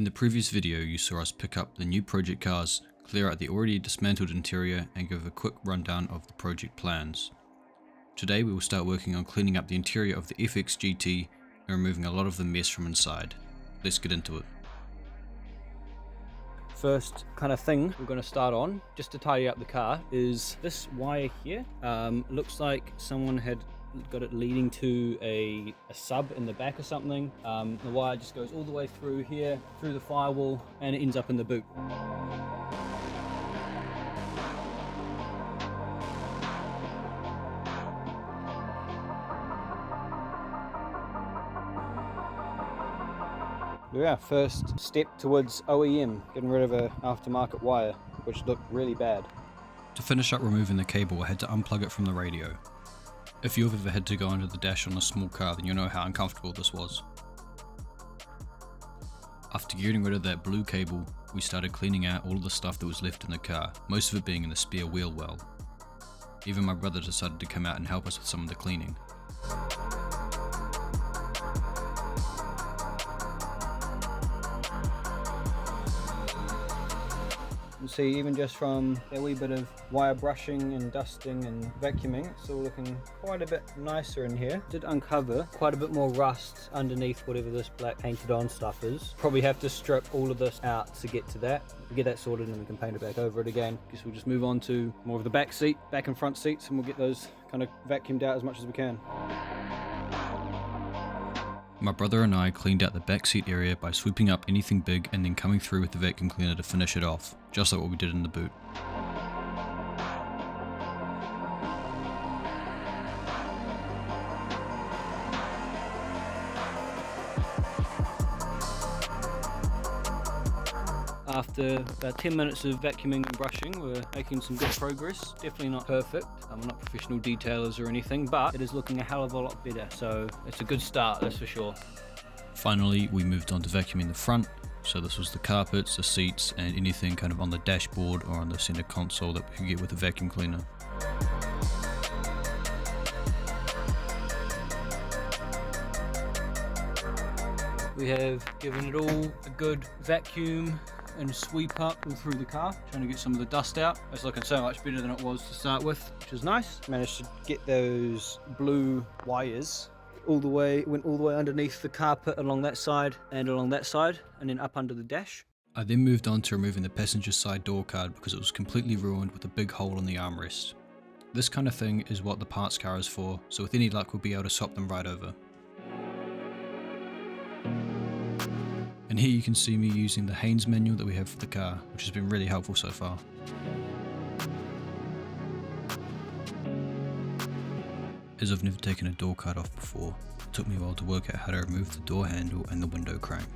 In the previous video you saw us pick up the new project cars, clear out the already dismantled interior and give a quick rundown of the project plans. Today we will start working on cleaning up the interior of the FX GT and removing a lot of the mess from inside. Let's get into it. First kind of thing we're going to start on, just to tidy up the car, is this wire here. Looks like someone had got it leading to a sub in the back or something. The wire just goes all the way through here, through the firewall, and it ends up in the boot. Yeah, first step towards OEM, getting rid of an aftermarket wire, which looked really bad. To finish up removing the cable, I had to unplug it from the radio. If you've ever had to go under the dash on a small car, then you'll know how uncomfortable this was. After getting rid of that blue cable, we started cleaning out all of the stuff that was left in the car, most of it being in the spare wheel well. Even my brother decided to come out and help us with some of the cleaning. You see, even just from a wee bit of wire brushing and dusting and vacuuming, it's all looking quite a bit nicer in here. Did uncover quite a bit more rust underneath whatever this black painted on stuff is. Probably have to strip all of this out to get to that. We'll get that sorted and we can paint it back over it again. Guess we'll just move on to more of the back and front seats, and we'll get those kind of vacuumed out as much as we can. My brother and I cleaned out the back seat area by sweeping up anything big and then coming through with the vacuum cleaner to finish it off, just like what we did in the boot. After about 10 minutes of vacuuming and brushing, we're making some good progress. Definitely not perfect. We're not professional detailers or anything, but it is looking a hell of a lot better, so it's a good start, that's for sure. Finally, we moved on to vacuuming the front. So this was the carpets, the seats, and anything kind of on the dashboard or on the center console that we could get with the vacuum cleaner. We have given it all a good vacuum and sweep up all through the car, trying to get some of the dust out. It's looking so much better than it was to start with, which is nice. Managed to get those blue wires went all the way underneath the carpet along that side and along that side, and then up under the dash. I then moved on to removing the passenger side door card because it was completely ruined with a big hole in the armrest. This kind of thing is what the parts car is for, so with any luck we'll be able to swap them right over. And here you can see me using the Haynes manual that we have for the car, which has been really helpful so far. As I've never taken a door card off before, it took me a while to work out how to remove the door handle and the window crank.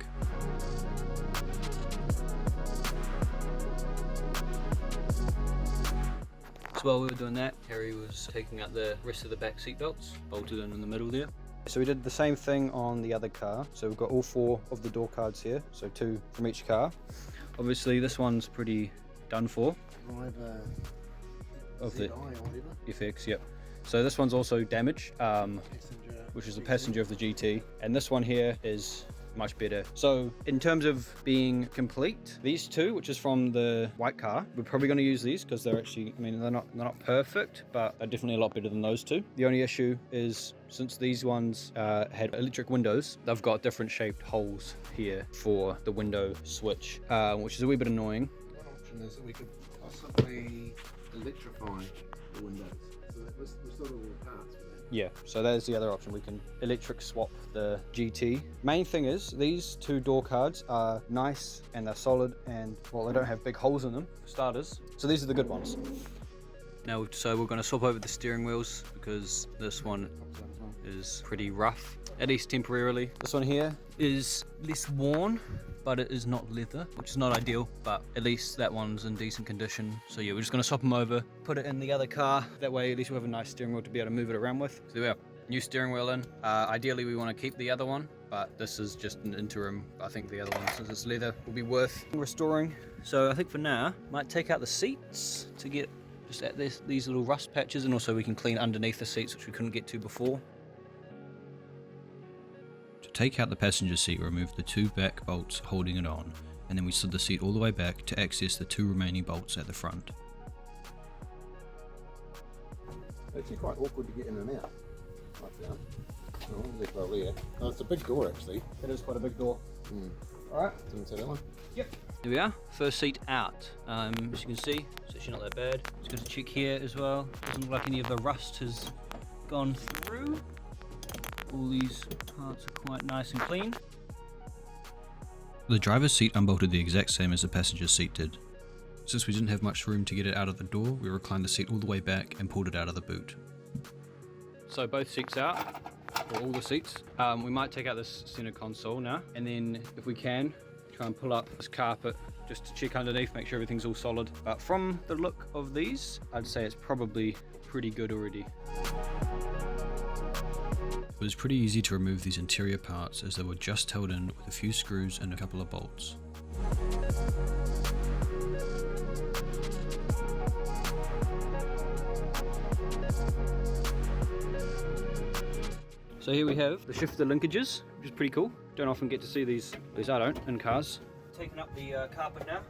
So while we were doing that, Harry was taking out the rest of the back seat belts, bolted in the middle there. So we did the same thing on the other car. So we've got all 4 of the door cards here, so 2 from each car. Obviously this one's pretty done for. Of the FX, yep. So this one's also damaged, which is the passenger of the GT, and this one here is much better. So in terms of being complete, these 2, which is from the white car, we're probably going to use these because they're actually, I mean, they're not perfect, but they're definitely a lot better than those 2. The only issue is, since these ones had electric windows, they've got different shaped holes here for the window switch, which is a wee bit annoying. One option is that we could possibly electrify the windows. So we've still got all the parts for that. Yeah, so there's the other option. We can electric swap the GT. Main thing is, these 2 door cards are nice and they're solid, and well, they don't have big holes in them for starters. So these are the good ones. Now, so we're going to swap over the steering wheels because this one is pretty rough, at least temporarily. This one here is less worn, but it is not leather, which is not ideal, but at least that one's in decent condition. So yeah, we're just going to swap them over, put it in the other car. That way at least we'll have a nice steering wheel to be able to move it around with. So there we are, new steering wheel in. Ideally we want to keep the other one, but this is just an interim. I think the other one, since it's leather, will be worth restoring. So I think for now, might take out the seats to get just at these little rust patches, and also we can clean underneath the seats, which we couldn't get to before. take out the passenger seat, remove the 2 back bolts holding it on, and then we slid the seat all the way back to access the 2 remaining bolts at the front. It's actually quite awkward to get in and out. Like that. Oh, there's well there. Oh, it's a big door actually. It is quite a big door. Alright. Didn't see that one. Yep. Here we are, first seat out. As you can see, it's actually not that bad. Just got to check here as well. Doesn't look like any of the rust has gone through. All these parts are quite nice and clean. The driver's seat unbolted the exact same as the passenger seat did. Since we didn't have much room to get it out of the door, we reclined the seat all the way back and pulled it out of the boot. So both seats out, or all the seats. We might take out this center console now, and then if we can, try and pull up this carpet just to check underneath, make sure everything's all solid. But from the look of these, I'd say it's probably pretty good already. It was pretty easy to remove these interior parts as they were just held in with a few screws and a couple of bolts. So here we have the shifter linkages, which is pretty cool. Don't often get to see these, at least I don't, in cars. Taking up the carpet now.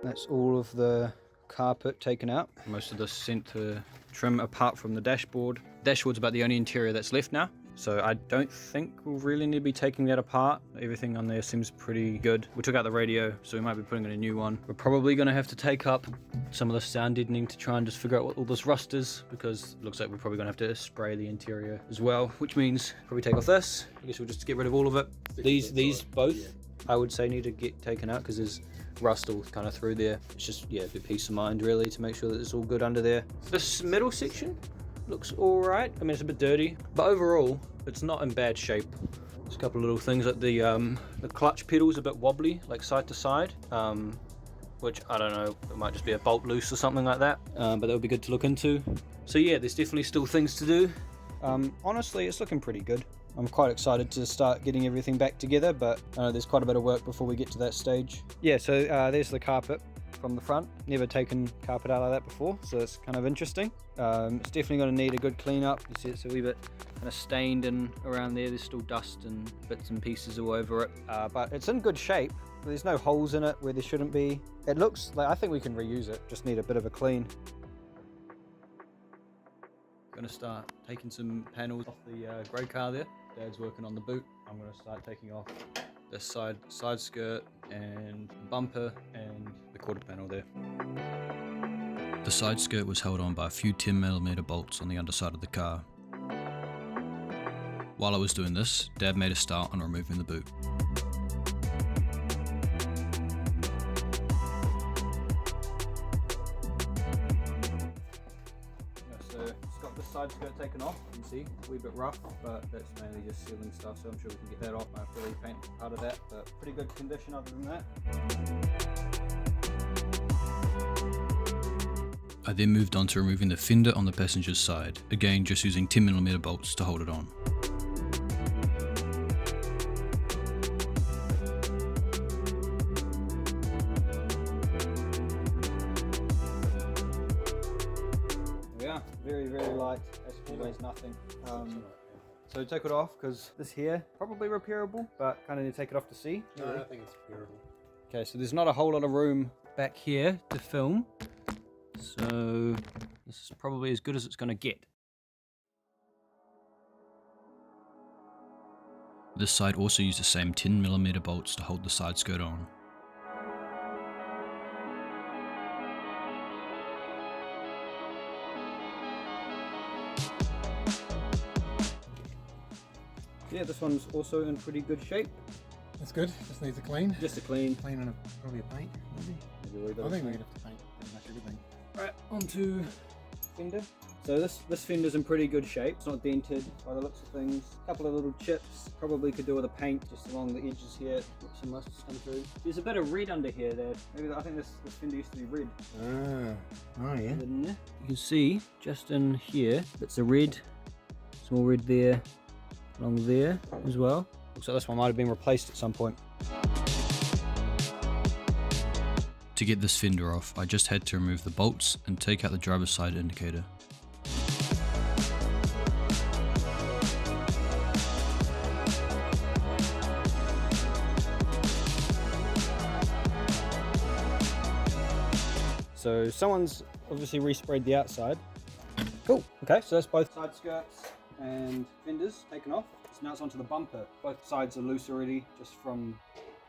That's all of the carpet taken out. Most of this sent to trim apart from the dashboard. Dashboard's about the only interior that's left now. So I don't think we'll really need to be taking that apart. Everything on there seems pretty good. We took out the radio, so we might be putting in a new one. We're probably going to have to take up some of the sound deadening to try and just figure out what all this rust is, because it looks like we're probably going to have to spray the interior as well, which means probably take off this. I guess we'll just get rid of all of it. These both, I would say, need to get taken out because there's rust all kind of through there. It's just, yeah, a bit peace of mind really to make sure that it's all good under there. This middle section looks all right. I mean, it's a bit dirty, but overall, it's not in bad shape. There's a couple of little things like the clutch pedal's a bit wobbly, like side to side, which I don't know, it might just be a bolt loose or something like that, but that would be good to look into. So yeah, there's definitely still things to do. Honestly, it's looking pretty good. I'm quite excited to start getting everything back together, but I know there's quite a bit of work before we get to that stage. Yeah, so there's the carpet from the front. Never taken carpet out like that before, so it's kind of interesting. It's definitely going to need a good clean up. You see it's a wee bit kind of stained and around there. There's still dust and bits and pieces all over it, but it's in good shape. There's no holes in it where there shouldn't be. It looks like, I think we can reuse it, just need a bit of a clean. Gonna start taking some panels off the grey car there. Dad's working on the boot. I'm gonna start taking off this side skirt and the bumper and the quarter panel there. The side skirt was held on by a few 10mm bolts on the underside of the car. While I was doing this, Dad made a start on removing the boot. So it's got the side skirt taken off, you can see, a wee bit rough, but that's mainly just sealing stuff, so I'm sure we can get that off. I have to repaint part of that, but pretty good condition other than that. I then moved on to removing the fender on the passenger's side, again just using 10mm bolts to hold it on. Very, very light, actually weighs nothing. So take it off, because this here, probably repairable, but kind of need to take it off to see. No, I think it's repairable. Okay, so there's not a whole lot of room back here to film, so this is probably as good as it's going to get. This side also used the same 10mm bolts to hold the side skirt on. Yeah, this one's also in pretty good shape. That's good. Just needs a clean. Just a clean. Clean and probably a paint, maybe. Maybe a wee bit I of think we're paint. gonna have to paint pretty much everything. Right, onto fender. So this fender's in pretty good shape. It's not dented by the looks of things. A couple of little chips. Probably could do with a paint just along the edges here. Some rust has come through. There's a bit of red under here there. Maybe I think this fender used to be red. Oh yeah. You can see just in here, it's a red, small red there, along there as well. Looks like this one might have been replaced at some point. To get this fender off, I just had to remove the bolts and take out the driver's side indicator. So someone's obviously resprayed the outside. Cool. Okay, so that's both side skirts and fenders taken off. So now it's onto the bumper. Both sides are loose already, just from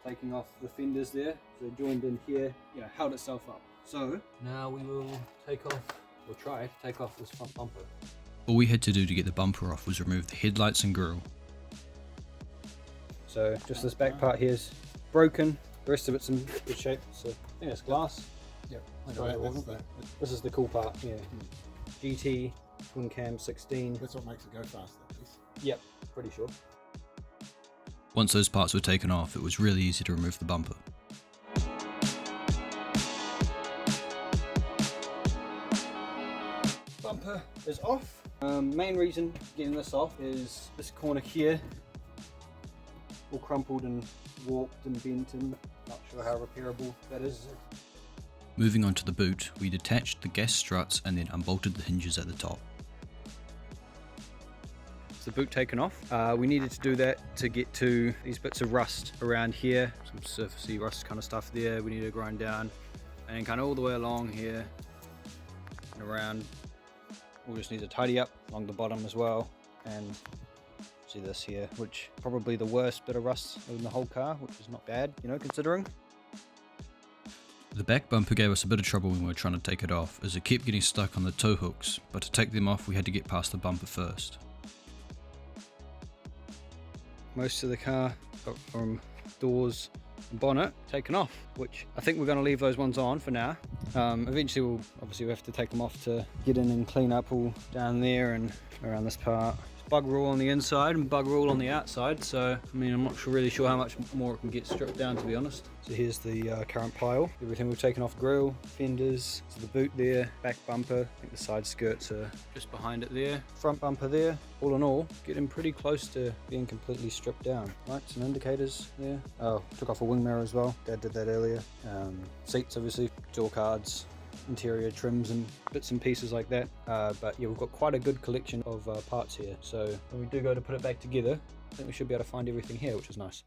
taking off the fenders there. So they're joined in here, held itself up. So now we will take off, or try to take off this front bumper. All we had to do to get the bumper off was remove the headlights and grille. So just this back part here is broken. The rest of it's in good shape. So I think it's glass. Yep. This is the cool part. Yeah. GT twin cam 16. That's what makes it go faster. Yep. Pretty sure. Once those parts were taken off, it was really easy to remove the bumper. Bumper is off. Main reason getting this off is this corner here, all crumpled and warped and bent, and not sure how repairable that is. Moving on to the boot, we detached the gas struts and then unbolted the hinges at the top. The boot taken off. We needed to do that to get to these bits of rust around here, some surfacey rust kind of stuff there we need to grind down, and kind of all the way along here and around. We'll just need to tidy up along the bottom as well, and see this here, which probably the worst bit of rust in the whole car, which is not bad, considering. The back bumper gave us a bit of trouble when we were trying to take it off, as it kept getting stuck on the tow hooks, but to take them off we had to get past the bumper first. Most of the car got from doors and bonnet taken off, which I think we're going to leave those ones on for now. Eventually we'll have to take them off to get in and clean up all down there and around this part. Bug roll on the inside and bug roll on the outside, so I'm not really sure how much more it can get stripped down, to be honest. So here's the current pile, everything we've taken off: grille, fenders, so the boot there, back bumper, I think the side skirts are just behind it there, front bumper there. All in all, getting pretty close to being completely stripped down. Lights and indicators there. Oh, took off a wing mirror as well, Dad did that earlier. Seats obviously, door cards, interior trims and bits and pieces like that, but yeah, we've got quite a good collection of parts here, so when we do go to put it back together, I think we should be able to find everything here, which is nice.